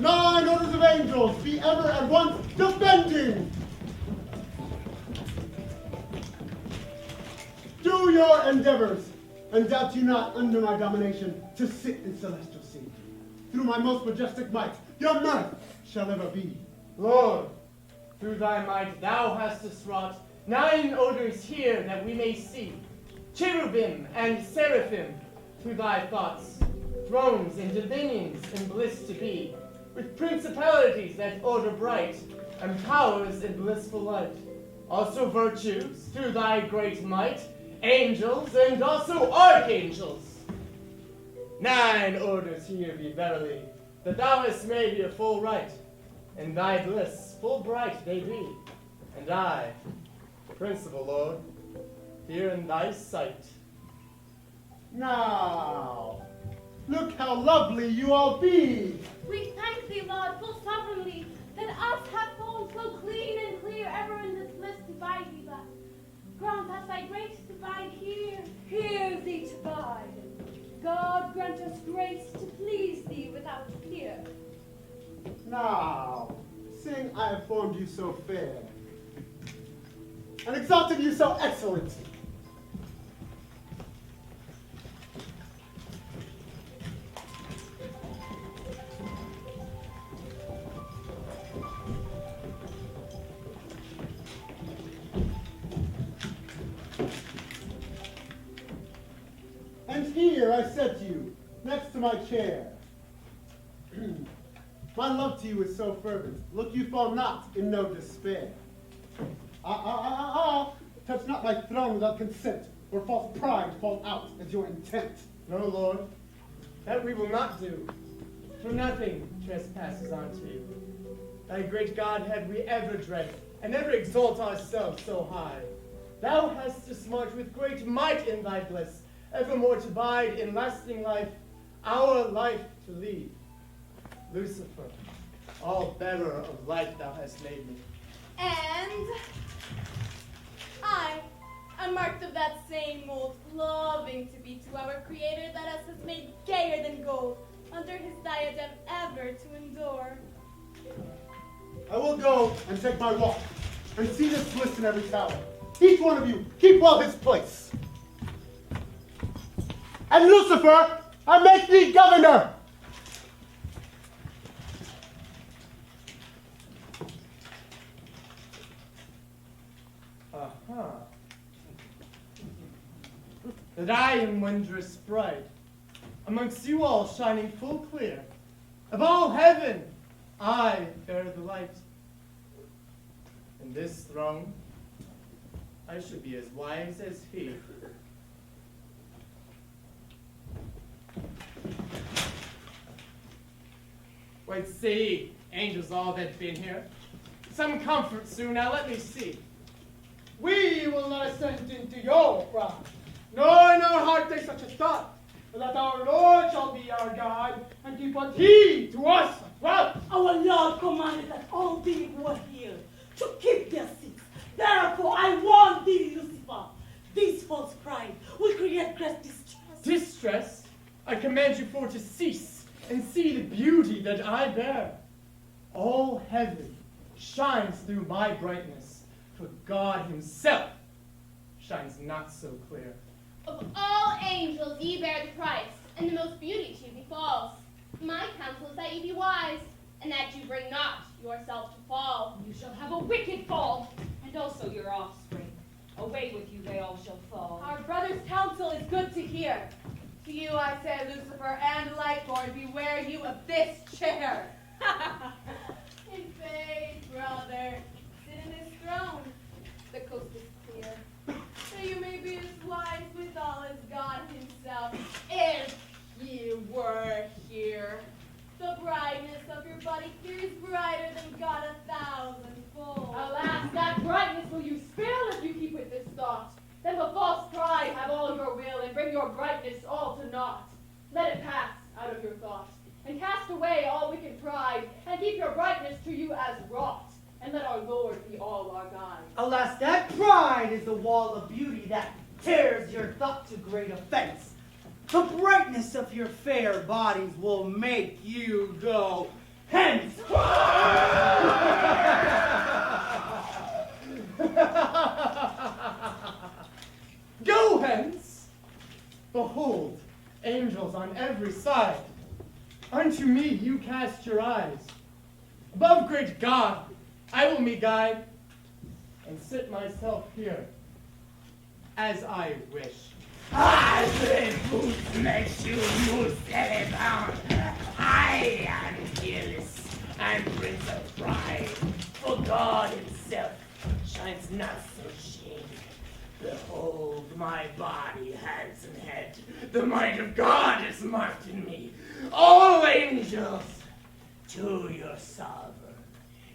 9 orders of angels, be ever at once defending. Do your endeavors, and doubt you not under my domination to sit in celestial seat. Through my most majestic might, your mirth shall ever be. Lord, through thy might thou hast wrought 9 odors here that we may see, cherubim and seraphim, through thy thoughts, thrones and dominions in bliss to be, with principalities that odor bright, and powers in blissful light. Also virtues, through thy great might, angels and also archangels. 9 orders here be verily, that thou hast made your full right, and thy bliss full bright they be, and I, principal Lord, here in thy sight. Now, look how lovely you all be. We thank thee, Lord, full sovereignly, that us have fallen so clean and clear ever in this bliss to bide thee by. Grant us thy grace to bide here. Here thee to bide. God grant us grace to please thee without fear. Now, seeing I have formed you so fair, and exalted you so excellent, and here I set you, next to my chair. My love to you is so fervent, look you fall not in no despair. Touch not my throne without consent, or false pride fall out as your intent. No, Lord, that we will not do, for nothing trespasses unto you. Thy great Godhead we ever dread, and ever exalt ourselves so high. Thou hast to smart with great might in thy bliss, evermore to bide in lasting life, our life to lead. Lucifer, all bearer of life thou hast made me. And I am marked of that same mold, loving to be to our Creator that us has made gayer than gold, under his diadem ever to endure. I will go and take my walk, and see this bliss in every tower. Each one of you, keep well his place. And Lucifer, I make thee governor. That I am wondrous bright, amongst you all shining full clear. Of all heaven, I bear the light. In this throne, I should be as wise as he. Wait, see, angels all that been here. Some comfort soon, now let me see. We will not assent into your pride, nor in our heart take such a thought, but that our Lord shall be our guide, and keep what he to us well. Our Lord commanded that all beings were here to keep their seats. Therefore, I warn thee, Lucifer, this false pride will create great distress. Distress? I command you for to cease, and see the beauty that I bear. All heaven shines through my brightness, for God himself shines not so clear. Of all angels ye bear the price, and the most beauty to you befalls. My counsel is that ye be wise, and that you bring not yourself to fall. You shall have a wicked fall, and also your offspring. Away with you, they all shall fall. Our brother's counsel is good to hear. To you I say, Lucifer and Lightborn, beware you of this chair. In faith, brother, sit in this throne. The coast is clear, so you may be as wise withal as God himself, if ye were here. The brightness of your body here is brighter than God 1,000-fold. Alas, that brightness will you spill if you keep with this thought. Then will false pride have all your will, and bring your brightness all to naught. Let it pass out of your thought, and cast away all wicked pride, and keep your brightness to you as wrought, and let our Lord be all our guide. Alas, that pride is the wall of beauty that tears your thought to great offense. The brightness of your fair bodies will make you go hence! Go hence! Behold, angels on every side. Unto me you cast your eyes. Above great God, I will me guide, and sit myself here, as I wish. Boots makes you most bound. I am fearless and Prince of Pride, for God himself shines not so shade. Behold my body, hands and head, the might of God is marked in me. All angels, to your sovereign,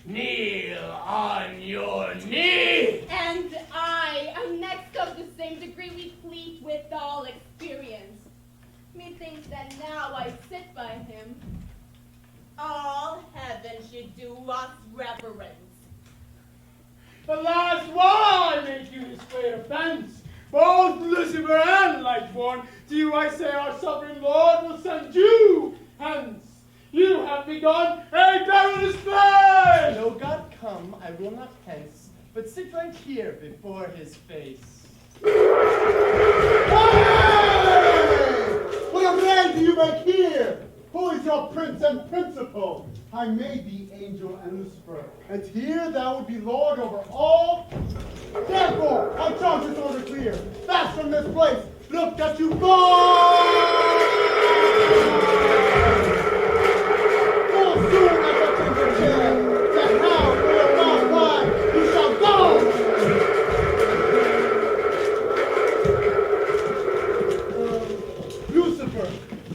kneel on your knee. And I am next of the same degree we plead with all experience. Methinks that now I sit by him, all heaven should do us reverence. Alas, why make you this great offense? Both Lucifer and Lightborn, to you I say our sovereign Lord will send you hence. You have begun a perilous play! Though God come, I will not hence, but sit right here before his face. Hey! What a man do you make here? Who is your prince and principal? I made thee angel and Lucifer, and here thou would be lord over all. Therefore, I charge this order clear. Fast from this place. Look that you go! Full soon as I take your chair, that now for your false pride you shall go! Lucifer,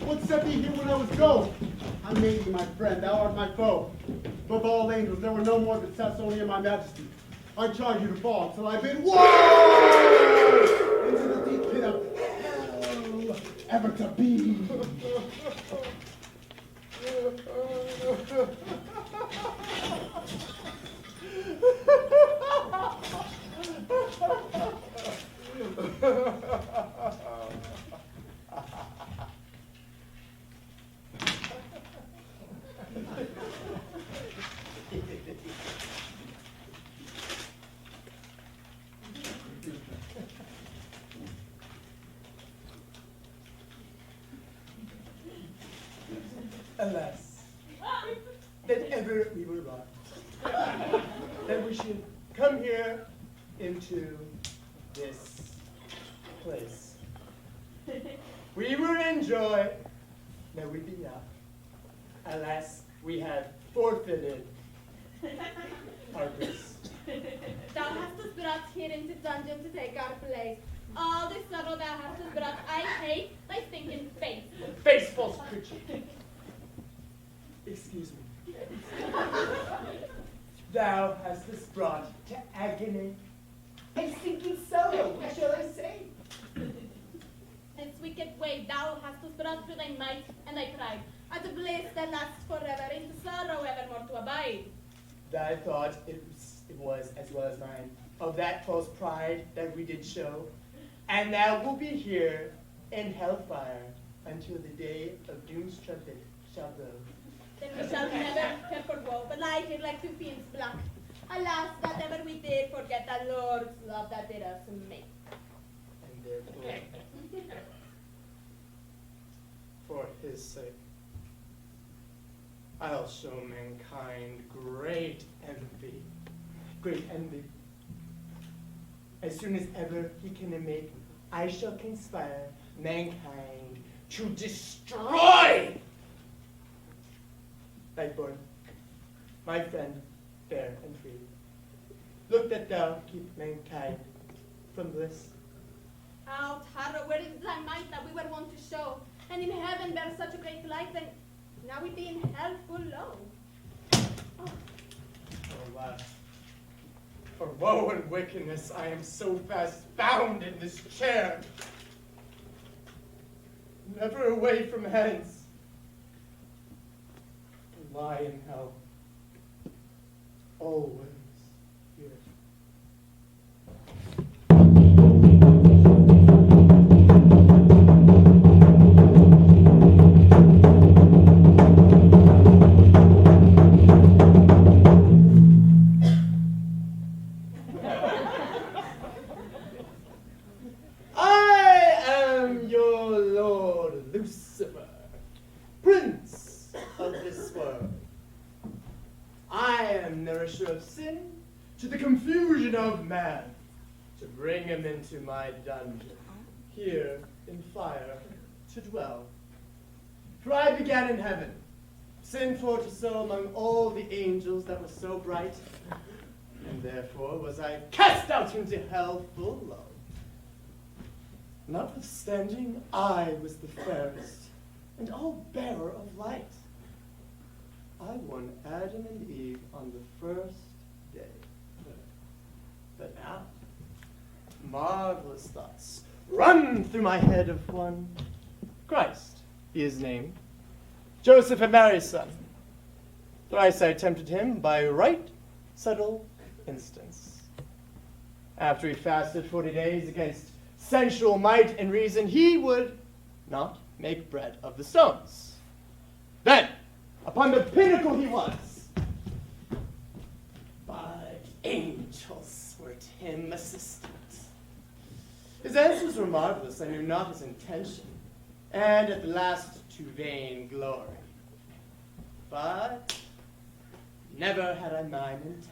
what said thee here when I was go? I made thee my friend, thou art my foe. Above all angels, there were no more that sat only in my majesty. I charge you to fall till I bid woe into the deep pit of hell, ever to be. Alas, that ever we were wrong, that we should come here into this place. We were in joy, now we be not. Alas, we have forfeited our grace. Thou hast us brought here into dungeon to take our place. All this sorrow thou hast us brought, I hate thy stinking face. Face false creature. Excuse me. Thou hast us brought to agony. A sinking sorrow, what shall I say? This wicked way thou hast us brought through thy might and thy pride, as a bliss that lasts forever, into sorrow evermore to abide. Thy thought it was as well as mine, of that false pride that we did show, and thou wilt be here in hellfire until the day of doom's trumpet shall blow. Then we shall never care for woe, but lie here like two fiends black. Alas, that ever we did forget the Lord's love that did us make. And therefore, for his sake, I'll show mankind great envy. Great envy. As soon as ever he can make, I shall conspire mankind to destroy Lightborn, my friend, fair and free. Look that thou keep mankind from bliss. Out, Harrow, where is thy might that we were wont to show? And in heaven bear such a great light, and now we be in hell full low. Alas, for woe and wickedness I am so fast bound in this chair, never away from hence. Lie in hell, always here. prince of this world. I am nourisher of sin to the confusion of man, to bring him into my dungeon, here in fire to dwell. For I began in heaven, sinful to so among all the angels that were so bright, and therefore was I cast out into hell full low. Notwithstanding, I was the fairest, and all bearer of light. I won Adam and Eve on the first day. But now, marvelous thoughts run through my head of one. Christ be his name, Joseph and Mary's son. Thrice I tempted him by right subtle instance. After he fasted 40 days against sensual might and reason, he would not make bread of the stones. Then, upon the pinnacle he was, but angels were to him assistant. His answers were marvelous, I knew not his intention, and at the last to vain glory. But never had I mine intent.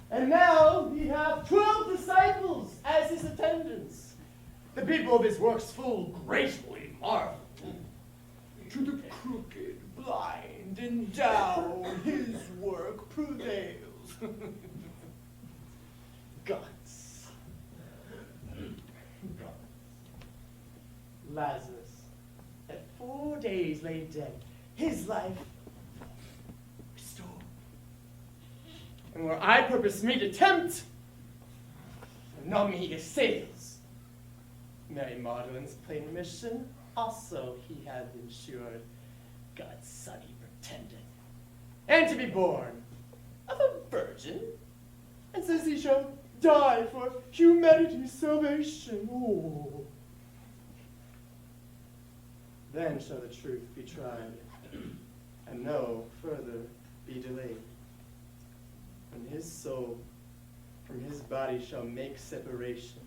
And now he hath 12 disciples as his attendants. The people of his works full greatly marvel. To the crooked, blind, and down his work prevails. Gods. Lazarus, at 4 days lay dead, his life restored. And where I purpose me to tempt, and not me assails. Mary Magdalene's plain mission also he hath ensured, God's son he pretended, and to be born of a virgin, and says he shall die for humanity's salvation. Oh. Then shall the truth be tried, and no further be delayed. When his soul from his body shall make separation,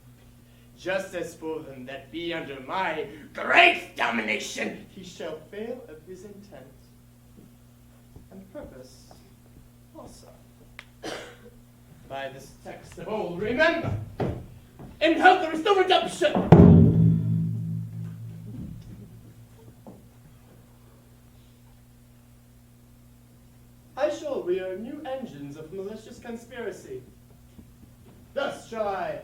just as for them that be under my great domination, he shall fail of his intent and purpose also. By this text of old, remember, in health there is no redemption. I shall rear new engines of malicious conspiracy. Thus shall I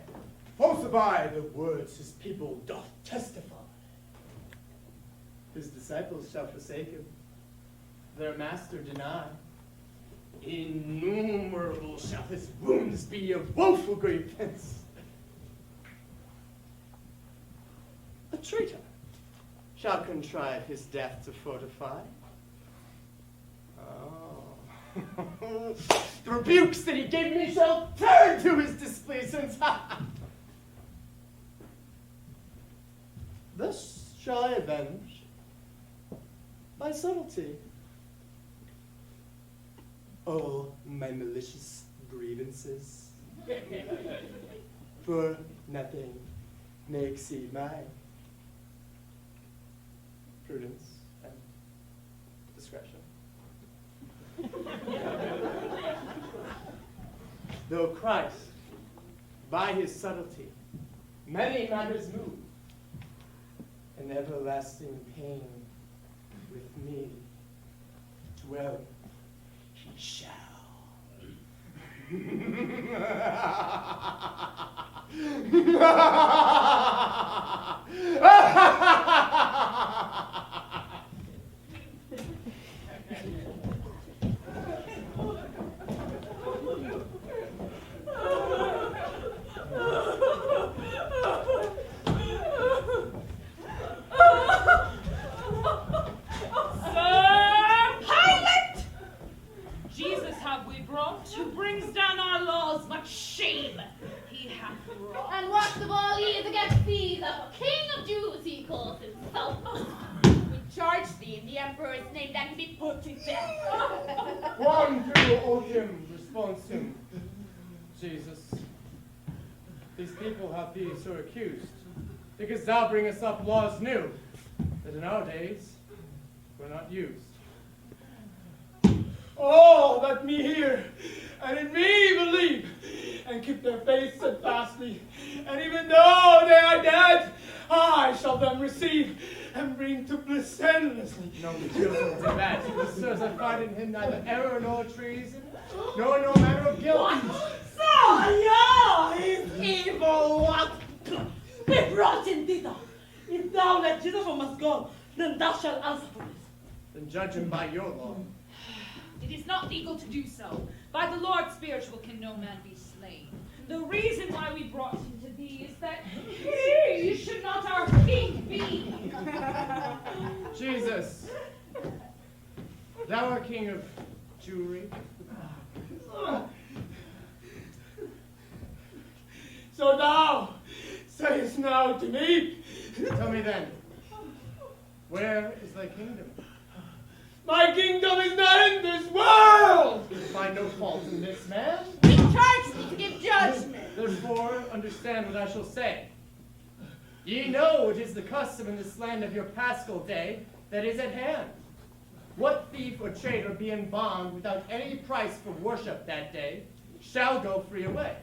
falsify the words his people doth testify. His disciples shall forsake him, their master deny. Innumerable shall his wounds be of woeful grievance. A traitor shall contrive his death to fortify. The rebukes that he gave me shall turn to his displeasance. Thus shall I avenge by subtlety all my malicious grievances. For nothing may exceed my prudence and discretion. Though Christ, by his subtlety, many matters move, and everlasting pain with me dwell he shall. And worst of all, he is against thee, the King of Jews, he calls himself. We charge thee in the Emperor's name that he be put to death. Quam tu odium responsum, Jesus. These people have thee so accused, because thou bringest up laws new, that in our days were not used. Oh, let me hear, and in me believe, and keep their faith steadfastly. And even though they are dead, I shall them receive and bring to bliss endlessly. No children do that. Sirs, I find in him neither error nor treason, nor no manner of guilt. So you is evil what? Be brought in thither. If thou let Jesus from us go, then thou shalt answer for it. Then judge him by your law. It is not legal to do so. By the Lord spiritual can no man be slain. The reason why we brought him to thee is that he should not our king be. Jesus, thou art king of Jewry. So thou sayest now to me, Tell me then, where is thy kingdom? my kingdom is not in this world. You find no fault in this man. He charged me to give judgment. Therefore, understand what I shall say. Ye know it is the custom in this land of your Paschal day that is at hand. What thief or traitor be in bond without any price for worship that day shall go free away.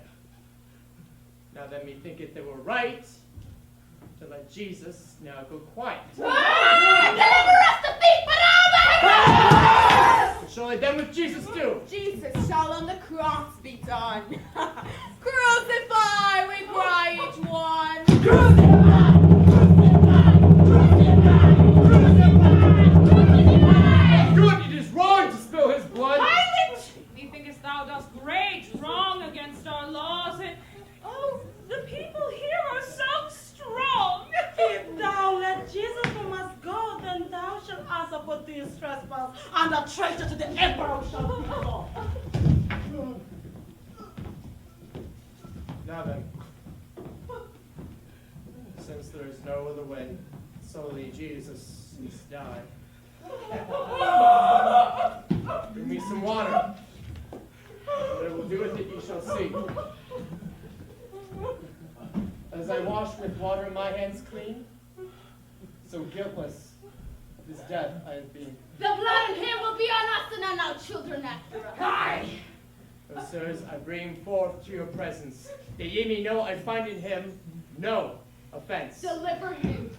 Now then methinketh they were right to let Jesus now go quiet. Deliver us the thief, but What shall I then with Jesus do? Jesus shall on the cross be done. Crucify, we cry each one. Good, it is wrong to spill his blood. Pilate! Methinkest thou dost great wrong against our laws, and oh, the people here are so strong. If thou let Jesus from us go, then thou shalt answer for this trespass, and the traitor to the emperor shall be called. Now then, since there is no other way, solely Jesus must die. Bring me some water. What I will do with it you shall see. As I wash with water my hands clean, so guiltless of his death I have been. The blood in him will be on us and on our children after us. Aye. O sirs, I bring him forth to your presence, that ye may know I find in him no offense. Deliver him.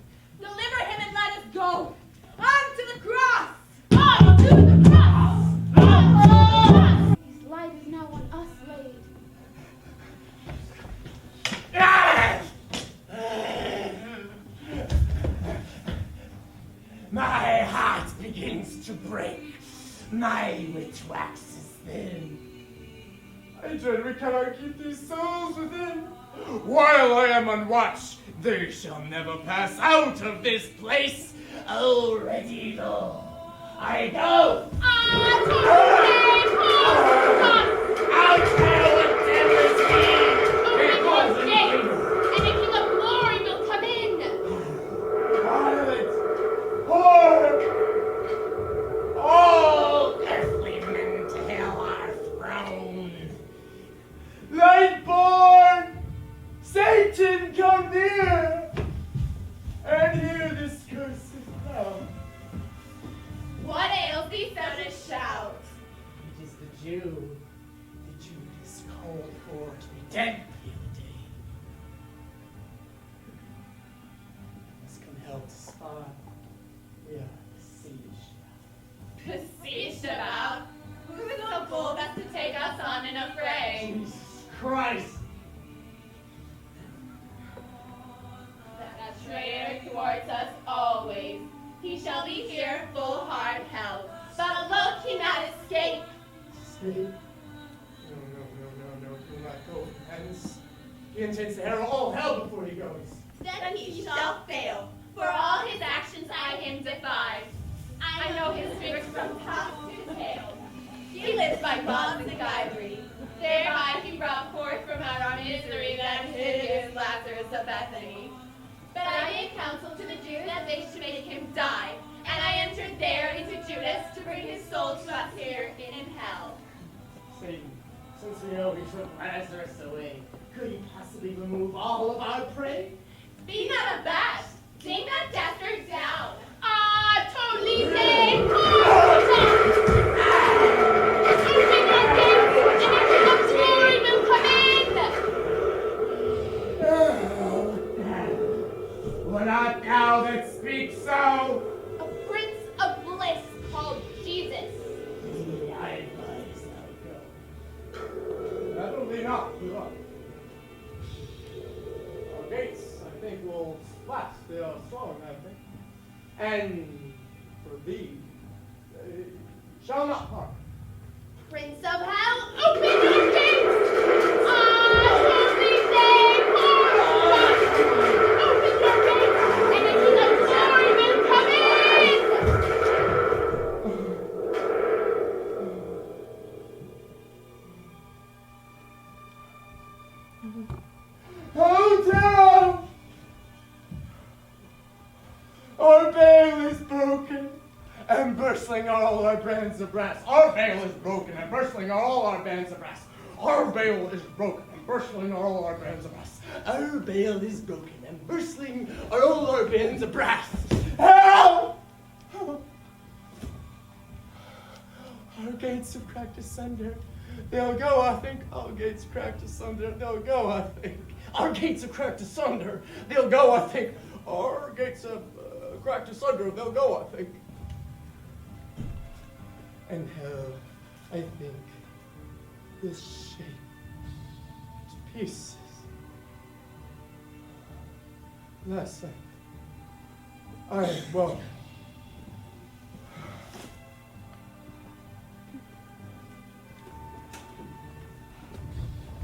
Deliver him and let us go. On to the cross. On to the cross. On to the cross. His life is now on us laid. My heart begins to break. My wit waxes thin. I dread we cannot keep these souls within. While I am on watch, they shall never pass out of this place. Already though, I go. Out What devil is he? and the King of Glory will come in. Pilate, Lord, All earthly men to hell are thrown. Lightborn, Satan, come near and hear this curse sound. What ails thee so to shout? It is the Jew. The Judas called for to be dead the other day. Must come help to spy. We are besieged. Besieged about? Who is so bold as to take us on in a fray? Jesus Christ! That traitor thwarts us always. He shall be here full hard held, but alone cannot escape. Stay. No, do not go from hence. He intends to harrow all hell before he goes. Then he shall fail, for all his actions I him defy. I know his tricks from top to tail. He lives by bonds and guybery. Thereby he brought forth from out our misery that hideous Lazarus of Bethany. But I gave counsel to the Jews that they should make him die, and I entered there into Judas to bring his soul to us here in hell. Satan, since we know he took Lazarus away, could he possibly remove all of our prey? Be not abashed. Sing that dastard down. Ah, Tolite! thee, they shall not harm. Prince of Hell, open your gates! Holy day, open your gates, and into the glory will come in! Oh, Tara! Our veil is broken, and bursting are all our bands of brass. Our veil is broken, and bursting are all our bands of brass. Our veil is broken, and bursting are all our bands of brass. Our veil is broken, and bursting are all our bands of brass. Help! Our gates have cracked asunder. They'll go, I think. Our gates cracked asunder. They'll go, I think. Our gates are cracked asunder. They'll go, I think. Our gates have cracked asunder. They'll go, I think. And hell, I think, will shake to pieces. Last night, I woke